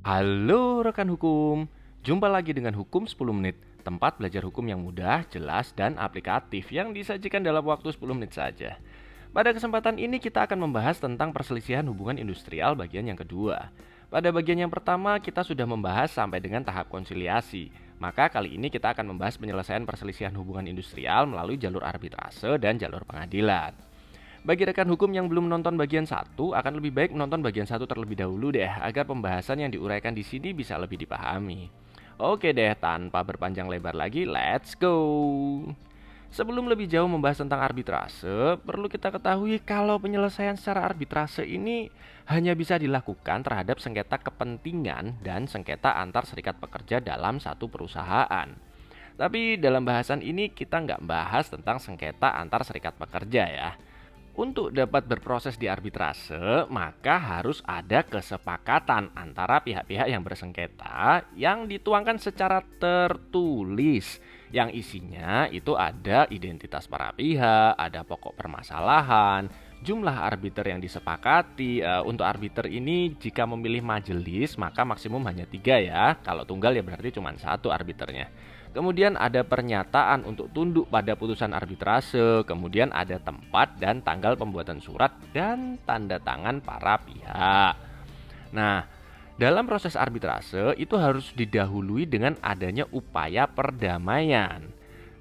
Halo rekan hukum, jumpa lagi dengan Hukum 10 Menit, tempat belajar hukum yang mudah, jelas, dan aplikatif yang disajikan dalam waktu 10 menit saja. Pada kesempatan ini kita akan membahas tentang perselisihan hubungan industrial bagian yang kedua. Pada bagian yang pertama kita sudah membahas sampai dengan tahap konsiliasi, maka kali ini kita akan membahas penyelesaian perselisihan hubungan industrial melalui jalur arbitrase dan jalur pengadilan. Bagi rekan hukum yang belum menonton bagian satu, akan lebih baik menonton bagian satu terlebih dahulu deh, agar pembahasan yang diuraikan di sini bisa lebih dipahami. Oke deh, tanpa berpanjang lebar lagi, let's go! Sebelum lebih jauh membahas tentang arbitrase, perlu kita ketahui kalau penyelesaian secara arbitrase ini hanya bisa dilakukan terhadap sengketa kepentingan dan sengketa antar serikat pekerja dalam satu perusahaan. Tapi dalam bahasan ini kita nggak bahas tentang sengketa antar serikat pekerja ya. Untuk dapat berproses di arbitrase, maka harus ada kesepakatan antara pihak-pihak yang bersengketa yang dituangkan secara tertulis. Yang isinya itu ada identitas para pihak, ada pokok permasalahan, jumlah arbiter yang disepakati. Untuk arbiter ini jika memilih majelis maka maksimum hanya 3 ya. Kalau tunggal ya berarti cuma 1 arbiternya. Kemudian ada pernyataan untuk tunduk pada putusan arbitrase, kemudian ada tempat dan tanggal pembuatan surat dan tanda tangan para pihak. Nah, dalam proses arbitrase itu harus didahului dengan adanya upaya perdamaian.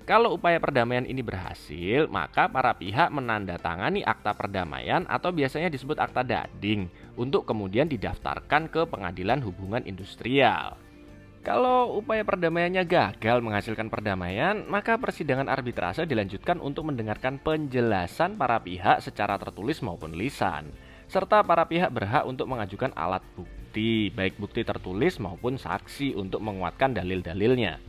Kalau upaya perdamaian ini berhasil, maka para pihak menandatangani akta perdamaian atau biasanya disebut akta dading untuk kemudian didaftarkan ke pengadilan hubungan industrial. Kalau upaya perdamaiannya gagal menghasilkan perdamaian, maka persidangan arbitrase dilanjutkan untuk mendengarkan penjelasan para pihak secara tertulis maupun lisan. Serta para pihak berhak untuk mengajukan alat bukti, baik bukti tertulis maupun saksi untuk menguatkan dalil-dalilnya.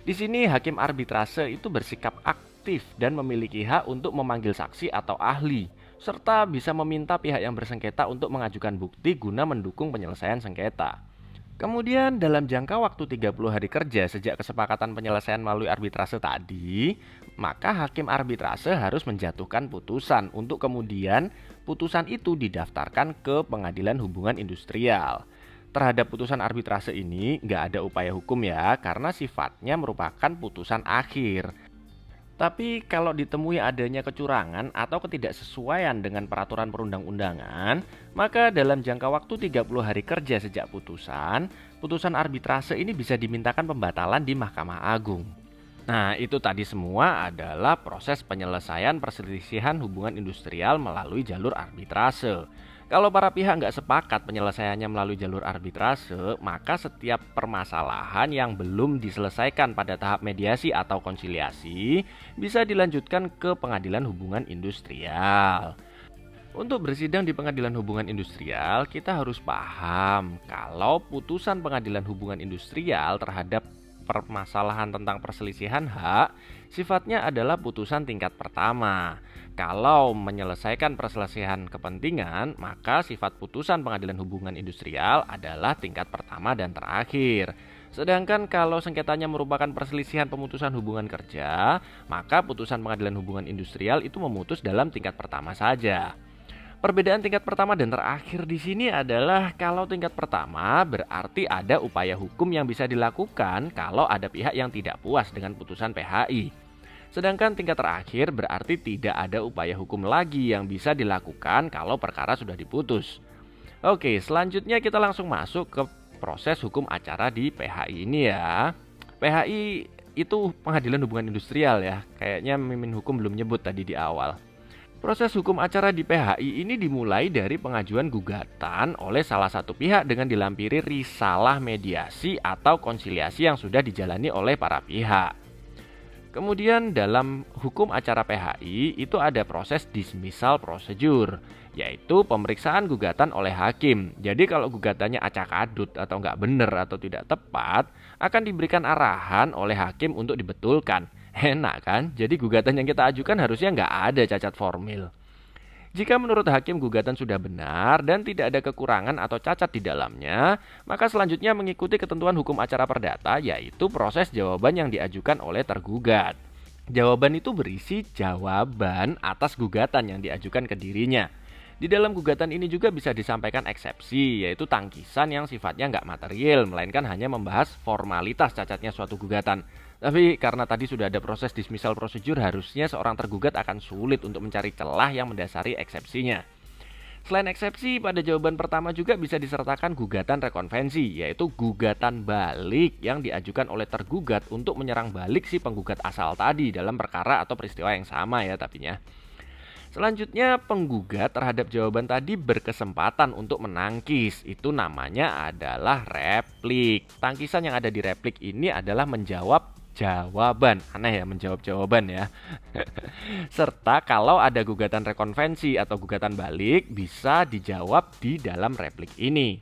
Di sini hakim arbitrase itu bersikap aktif dan memiliki hak untuk memanggil saksi atau ahli, serta bisa meminta pihak yang bersengketa untuk mengajukan bukti guna mendukung penyelesaian sengketa. Kemudian dalam jangka waktu 30 hari kerja sejak kesepakatan penyelesaian melalui arbitrase tadi, maka hakim arbitrase harus menjatuhkan putusan untuk kemudian putusan itu didaftarkan ke pengadilan hubungan industrial. Terhadap putusan arbitrase ini nggak ada upaya hukum ya, karena sifatnya merupakan putusan akhir. Tapi kalau ditemui adanya kecurangan atau ketidaksesuaian dengan peraturan perundang-undangan, maka dalam jangka waktu 30 hari kerja sejak putusan arbitrase ini bisa dimintakan pembatalan di Mahkamah Agung. Nah, itu tadi semua adalah proses penyelesaian perselisihan hubungan industrial melalui jalur arbitrase. Kalau para pihak nggak sepakat penyelesaiannya melalui jalur arbitrase, maka setiap permasalahan yang belum diselesaikan pada tahap mediasi atau konsiliasi bisa dilanjutkan ke pengadilan hubungan industrial. Untuk bersidang di pengadilan hubungan industrial, kita harus paham kalau putusan pengadilan hubungan industrial terhadap permasalahan tentang perselisihan hak sifatnya adalah putusan tingkat pertama. Kalau menyelesaikan perselisihan kepentingan, maka sifat putusan pengadilan hubungan industrial adalah tingkat pertama dan terakhir. Sedangkan kalau sengketanya merupakan perselisihan pemutusan hubungan kerja, maka putusan pengadilan hubungan industrial itu memutus dalam tingkat pertama saja. Perbedaan tingkat pertama dan terakhir di sini adalah kalau tingkat pertama berarti ada upaya hukum yang bisa dilakukan kalau ada pihak yang tidak puas dengan putusan PHI. Sedangkan tingkat terakhir berarti tidak ada upaya hukum lagi yang bisa dilakukan kalau perkara sudah diputus. Oke, selanjutnya kita langsung masuk ke proses hukum acara di PHI ini ya. PHI itu pengadilan hubungan industrial ya. Kayaknya Mimin Hukum belum nyebut tadi di awal. Proses hukum acara di PHI ini dimulai dari pengajuan gugatan oleh salah satu pihak dengan dilampiri risalah mediasi atau konsiliasi yang sudah dijalani oleh para pihak. Kemudian dalam hukum acara PHI itu ada proses dismissal procedure, yaitu pemeriksaan gugatan oleh hakim. Jadi kalau gugatannya acak adut atau nggak benar atau tidak tepat, akan diberikan arahan oleh hakim untuk dibetulkan. Enak kan? Jadi gugatan yang kita ajukan harusnya nggak ada cacat formil. Jika menurut hakim gugatan sudah benar dan tidak ada kekurangan atau cacat di dalamnya, maka selanjutnya mengikuti ketentuan hukum acara perdata, yaitu proses jawaban yang diajukan oleh tergugat. Jawaban itu berisi jawaban atas gugatan yang diajukan ke dirinya. Di dalam gugatan ini juga bisa disampaikan eksepsi, yaitu tangkisan yang sifatnya nggak material, melainkan hanya membahas formalitas cacatnya suatu gugatan. Tapi karena tadi sudah ada proses dismissal prosedur, harusnya seorang tergugat akan sulit untuk mencari celah yang mendasari eksepsinya. Selain eksepsi, pada jawaban pertama juga bisa disertakan gugatan rekonvensi, yaitu gugatan balik yang diajukan oleh tergugat untuk menyerang balik si penggugat asal tadi dalam perkara atau peristiwa yang sama ya tapinya. Selanjutnya, penggugat terhadap jawaban tadi berkesempatan untuk menangkis. Itu namanya adalah replik. Tangkisan yang ada di replik ini adalah menjawab jawaban. Aneh ya, menjawab jawaban ya. Serta kalau ada gugatan rekonvensi atau gugatan balik, bisa dijawab di dalam replik ini.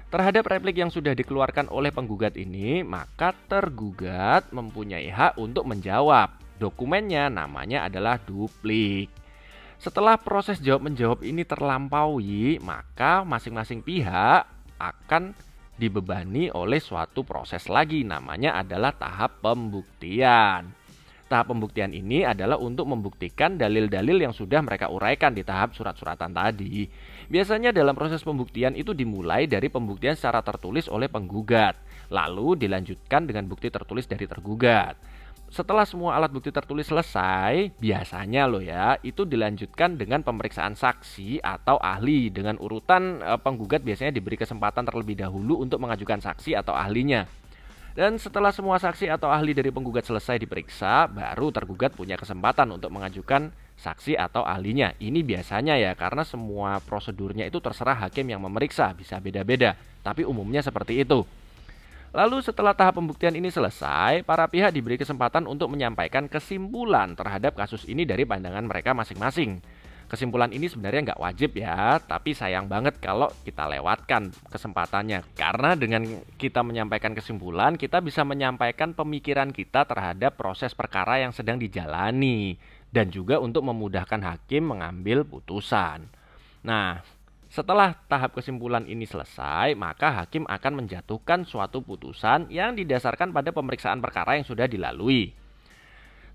Terhadap replik yang sudah dikeluarkan oleh penggugat ini, maka tergugat mempunyai hak untuk menjawab. Dokumennya namanya adalah duplik. Setelah proses jawab-menjawab ini terlampaui, maka masing-masing pihak akan dibebani oleh suatu proses lagi, namanya adalah tahap pembuktian. Tahap pembuktian ini adalah untuk membuktikan dalil-dalil yang sudah mereka uraikan di tahap surat-suratan tadi. Biasanya dalam proses pembuktian itu dimulai dari pembuktian secara tertulis oleh penggugat, lalu dilanjutkan dengan bukti tertulis dari tergugat. Setelah semua alat bukti tertulis selesai, biasanya loh ya, itu dilanjutkan dengan pemeriksaan saksi atau ahli. Dengan urutan penggugat biasanya diberi kesempatan terlebih dahulu untuk mengajukan saksi atau ahlinya. Dan setelah semua saksi atau ahli dari penggugat selesai diperiksa, baru tergugat punya kesempatan untuk mengajukan saksi atau ahlinya. Ini biasanya ya, karena semua prosedurnya itu terserah hakim yang memeriksa, bisa beda-beda. Tapi umumnya seperti itu. Lalu setelah tahap pembuktian ini selesai, para pihak diberi kesempatan untuk menyampaikan kesimpulan terhadap kasus ini dari pandangan mereka masing-masing. Kesimpulan ini sebenarnya nggak wajib ya, tapi sayang banget kalau kita lewatkan kesempatannya. Karena dengan kita menyampaikan kesimpulan, kita bisa menyampaikan pemikiran kita terhadap proses perkara yang sedang dijalani. Dan juga untuk memudahkan hakim mengambil putusan. Nah, setelah tahap kesimpulan ini selesai, maka hakim akan menjatuhkan suatu putusan yang didasarkan pada pemeriksaan perkara yang sudah dilalui.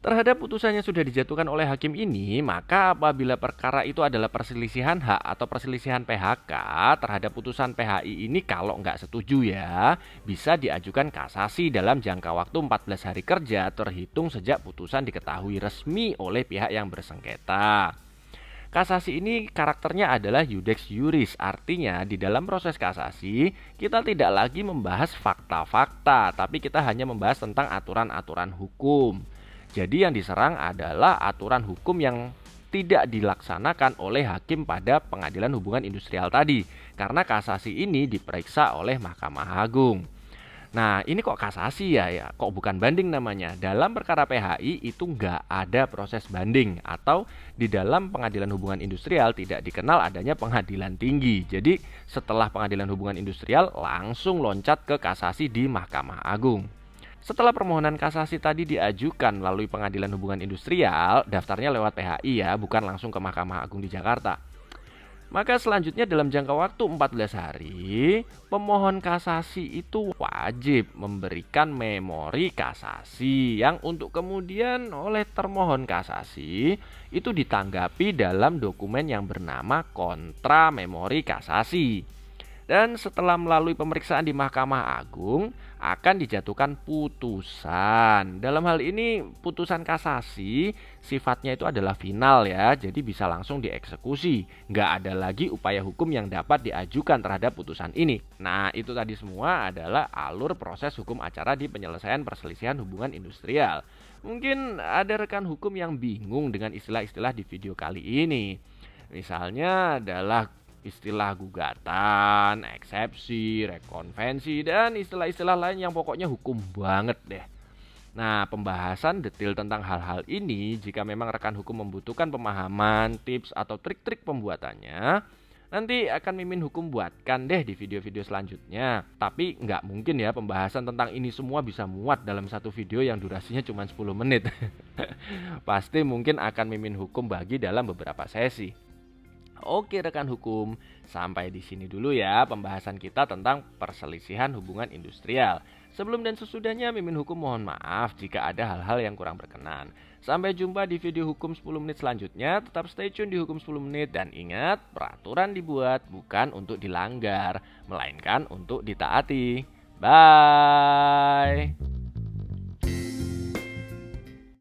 Terhadap putusan yang sudah dijatuhkan oleh hakim ini, maka apabila perkara itu adalah perselisihan hak atau perselisihan PHK terhadap putusan PHI ini, kalau nggak setuju ya, bisa diajukan kasasi dalam jangka waktu 14 hari kerja terhitung sejak putusan diketahui resmi oleh pihak yang bersengketa. Kasasi ini karakternya adalah iudex iuris, artinya di dalam proses kasasi kita tidak lagi membahas fakta-fakta, tapi kita hanya membahas tentang aturan-aturan hukum. Jadi yang diserang adalah aturan hukum yang tidak dilaksanakan oleh hakim pada pengadilan hubungan industrial tadi, karena kasasi ini diperiksa oleh Mahkamah Agung. Nah, ini kok kasasi ya, kok bukan banding namanya. Dalam perkara PHI itu nggak ada proses banding, atau di dalam pengadilan hubungan industrial tidak dikenal adanya pengadilan tinggi. Jadi setelah pengadilan hubungan industrial langsung loncat ke kasasi di Mahkamah Agung. Setelah permohonan kasasi tadi diajukan melalui pengadilan hubungan industrial, daftarnya lewat PHI ya, bukan langsung ke Mahkamah Agung di Jakarta. Maka selanjutnya dalam jangka waktu 14 hari, pemohon kasasi itu wajib memberikan memori kasasi yang untuk kemudian oleh termohon kasasi itu ditanggapi dalam dokumen yang bernama kontra memori kasasi. Dan setelah melalui pemeriksaan di Mahkamah Agung akan dijatuhkan putusan. Dalam hal ini putusan kasasi sifatnya itu adalah final ya, jadi bisa langsung dieksekusi. Nggak ada lagi upaya hukum yang dapat diajukan terhadap putusan ini. Nah, itu tadi semua adalah alur proses hukum acara di penyelesaian perselisihan hubungan industrial. Mungkin ada rekan hukum yang bingung dengan istilah-istilah di video kali ini. Misalnya adalah istilah gugatan, eksepsi, rekonvensi, dan istilah-istilah lain yang pokoknya hukum banget deh. Nah, pembahasan detail tentang hal-hal ini, jika memang rekan hukum membutuhkan pemahaman, tips, atau trik-trik pembuatannya, nanti akan Mimin Hukum buatkan deh di video-video selanjutnya. Tapi nggak mungkin ya pembahasan tentang ini semua bisa muat dalam satu video yang durasinya cuma 10 menit. Pasti mungkin akan Mimin Hukum bagi dalam beberapa sesi. Oke rekan hukum, sampai di sini dulu ya pembahasan kita tentang perselisihan hubungan industrial. Sebelum dan sesudahnya Mimin Hukum mohon maaf jika ada hal-hal yang kurang berkenan. Sampai jumpa di video hukum 10 menit selanjutnya. Tetap stay tune di hukum 10 menit dan ingat, peraturan dibuat bukan untuk dilanggar, melainkan untuk ditaati. Bye.